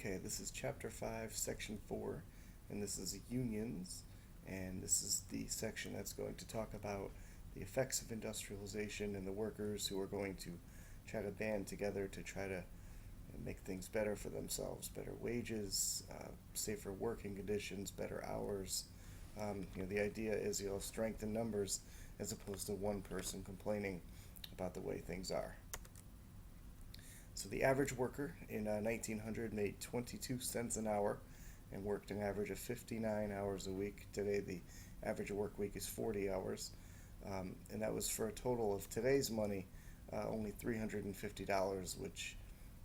Okay, this is Chapter 5, Section 4, and this is unions, and this is the section that's going to talk about the effects of industrialization and the workers who are going to try to band together to try to make things better for themselves, better wages, safer working conditions, better hours. The idea is you'll have strength in numbers as opposed to one person complaining about the way things are. So the average worker in 1900 made 22 cents an hour and worked an average of 59 hours a week. Today, the average work week is 40 hours, and that was for a total of today's money, only $350, which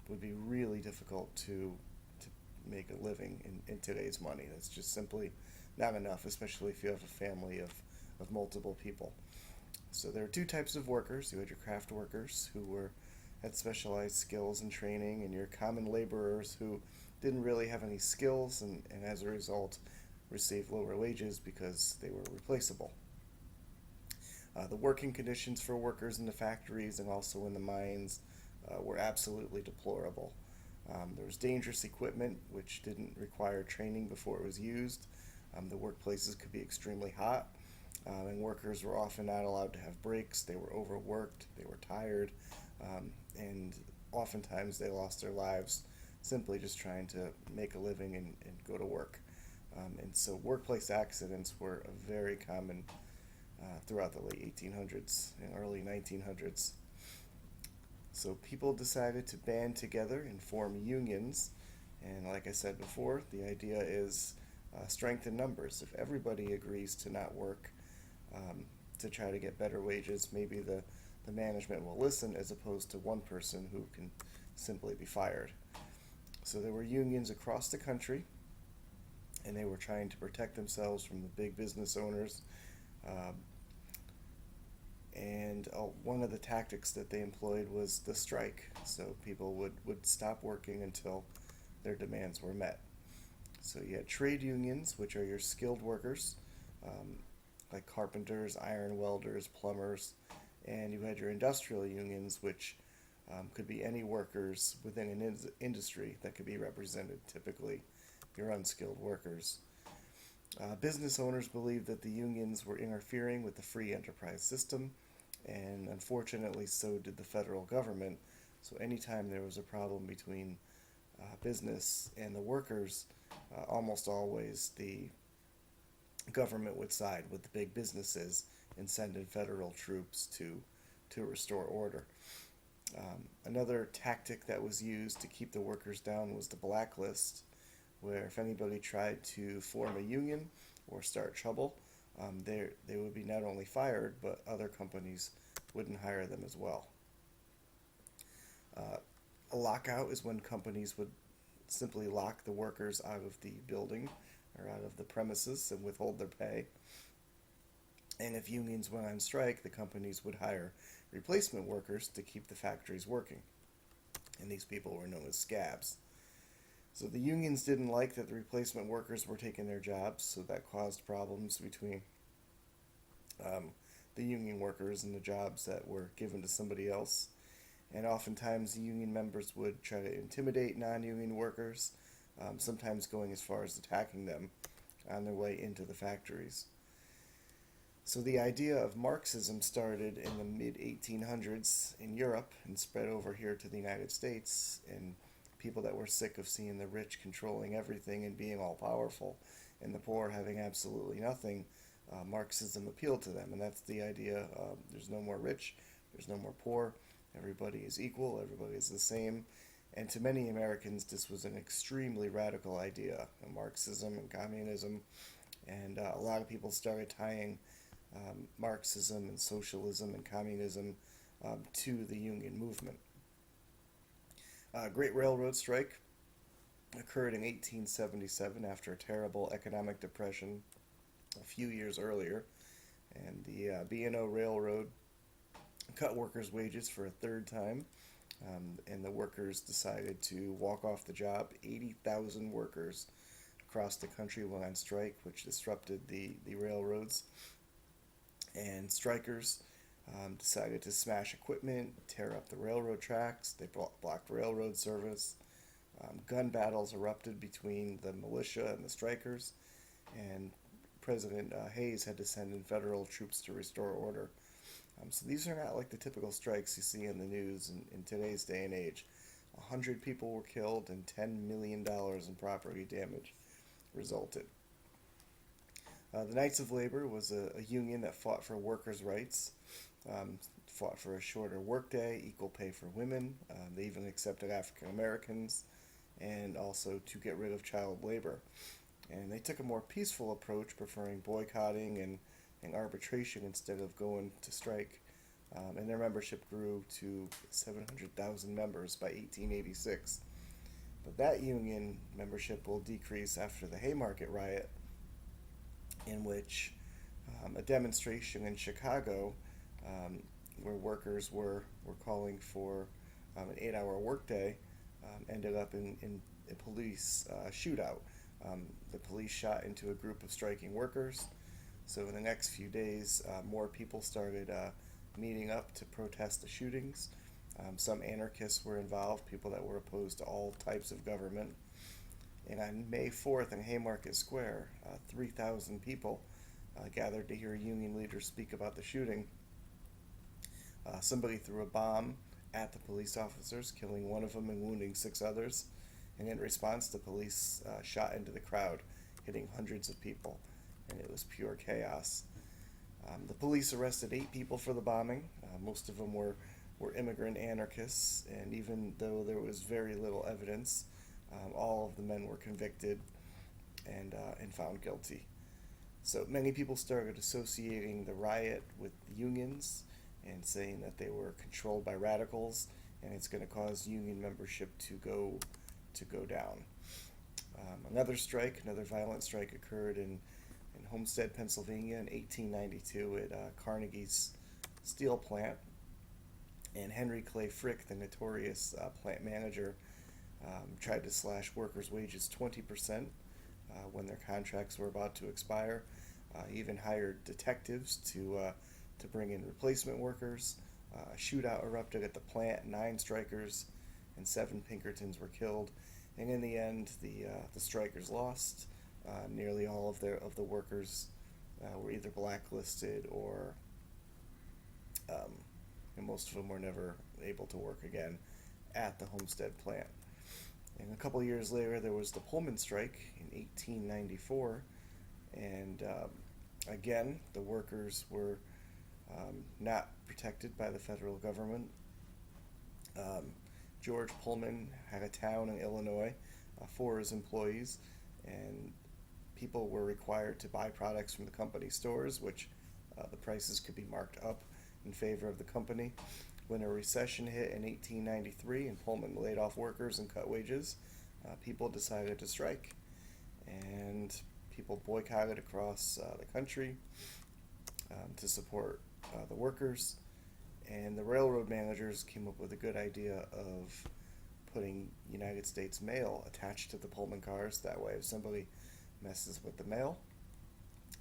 would be really difficult to make a living in today's money. That's just simply not enough, especially if you have a family of multiple people. So there are two types of workers. You had your craft workers who had specialized skills and training, and your common laborers who didn't really have any skills and as a result received lower wages because they were replaceable. The working conditions for workers in the factories and also in the mines were absolutely deplorable. There was dangerous equipment which didn't require training before it was used. The workplaces could be extremely hot, and workers were often not allowed to have breaks. They were overworked, they were tired, and oftentimes they lost their lives simply just trying to make a living and go to work. And so workplace accidents were very common throughout the late 1800s and early 1900s. So people decided to band together and form unions. And like I said before, the idea is strength in numbers. If everybody agrees to not work to try to get better wages, maybe the management will listen as opposed to one person who can simply be fired. So there were unions across the country, and they were trying to protect themselves from the big business owners. And one of the tactics that they employed was the strike. So people would stop working until their demands were met. So you had trade unions, which are your skilled workers, like carpenters, iron welders, plumbers, and you had your industrial unions, which could be any workers within an industry that could be represented, typically your unskilled workers. Business owners believed that the unions were interfering with the free enterprise system, and unfortunately so did the federal government. So anytime there was a problem between business and the workers, almost always the government would side with the big businesses and send in federal troops to restore order. Another tactic that was used to keep the workers down was the blacklist, where if anybody tried to form a union or start trouble, they would be not only fired, but other companies wouldn't hire them as well. A lockout is when companies would simply lock the workers out of the building or out of the premises and withhold their pay. And if unions went on strike, the companies would hire replacement workers to keep the factories working. And these people were known as scabs. So the unions didn't like that the replacement workers were taking their jobs, so that caused problems between the union workers and the jobs that were given to somebody else. And oftentimes the union members would try to intimidate non-union workers, sometimes going as far as attacking them on their way into the factories. So the idea of Marxism started in the mid-1800s in Europe and spread over here to the United States, and people that were sick of seeing the rich controlling everything and being all powerful and the poor having absolutely nothing, Marxism appealed to them. And that's the idea, there's no more rich, there's no more poor, everybody is equal, everybody is the same. And to many Americans, this was an extremely radical idea, Marxism and communism. And a lot of people started tying Marxism and socialism and communism to the union movement. Great Railroad Strike occurred in 1877 after a terrible economic depression a few years earlier, and the B&O Railroad cut workers' wages for a third time, and the workers decided to walk off the job. 80,000 workers across the country went on strike, which disrupted the railroads, and strikers decided to smash equipment, tear up the railroad tracks. They blocked railroad service. Gun battles erupted between the militia and the strikers, and President Hayes had to send in federal troops to restore order. So these are not like the typical strikes you see in the news in today's day and age. 100 people were killed and $10 million in property damage resulted. The Knights of Labor was a union that fought for workers' rights, fought for a shorter workday, equal pay for women. They even accepted African Americans, and also to get rid of child labor. And they took a more peaceful approach, preferring boycotting and arbitration instead of going to strike. And their membership grew to 700,000 members by 1886. But that union membership will decrease after the Haymarket riot, in which a demonstration in Chicago, where workers were calling for an 8-hour workday, ended up in a police shootout. The police shot into a group of striking workers. So in the next few days, more people started meeting up to protest the shootings. Some anarchists were involved, people that were opposed to all types of government. And on May 4th in Haymarket Square, 3,000 people gathered to hear union leaders speak about the shooting. Somebody threw a bomb at the police officers, killing one of them and wounding 6 others. And in response, the police shot into the crowd, hitting hundreds of people, and it was pure chaos. The police arrested 8 people for the bombing. Most of them were immigrant anarchists, and even though there was very little evidence, all of the men were convicted and found guilty. So many people started associating the riot with the unions and saying that they were controlled by radicals, and it's going to cause union membership to go down. Another violent strike occurred in Homestead, Pennsylvania in 1892 at Carnegie's steel plant. And Henry Clay Frick, the notorious plant manager, tried to slash workers' wages 20% when their contracts were about to expire. He even hired detectives to bring in replacement workers. A shootout erupted at the plant. 9 strikers and 7 Pinkertons were killed. And in the end, the strikers lost. Nearly all of the workers were either blacklisted or, and most of them were never able to work again at the Homestead plant. And a couple years later, there was the Pullman strike in 1894, and again, the workers were not protected by the federal government. George Pullman had a town in Illinois for his employees, and people were required to buy products from the company stores, which the prices could be marked up in favor of the company. When a recession hit in 1893 and Pullman laid off workers and cut wages, people decided to strike, and people boycotted across the country to support the workers. And the railroad managers came up with a good idea of putting United States mail attached to the Pullman cars. That way, if somebody messes with the mail,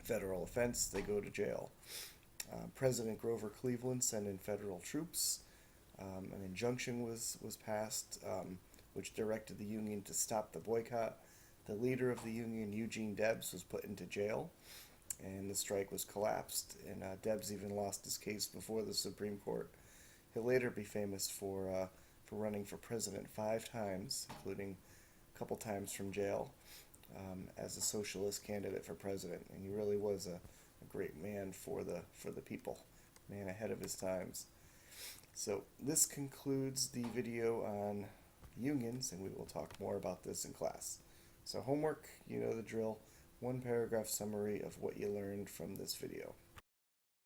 federal offense, they go to jail. President Grover Cleveland sent in federal troops. An injunction was passed, which directed the union to stop the boycott. The leader of the union, Eugene Debs, was put into jail, and the strike was collapsed. And Debs even lost his case before the Supreme Court. He'll later be famous for running for president 5 times, including a couple times from jail, as a socialist candidate for president. And he really was a great man for the people, man ahead of his times. So this concludes the video on unions, and we will talk more about this in class. So homework, you know the drill. 1 paragraph summary of what you learned from this video.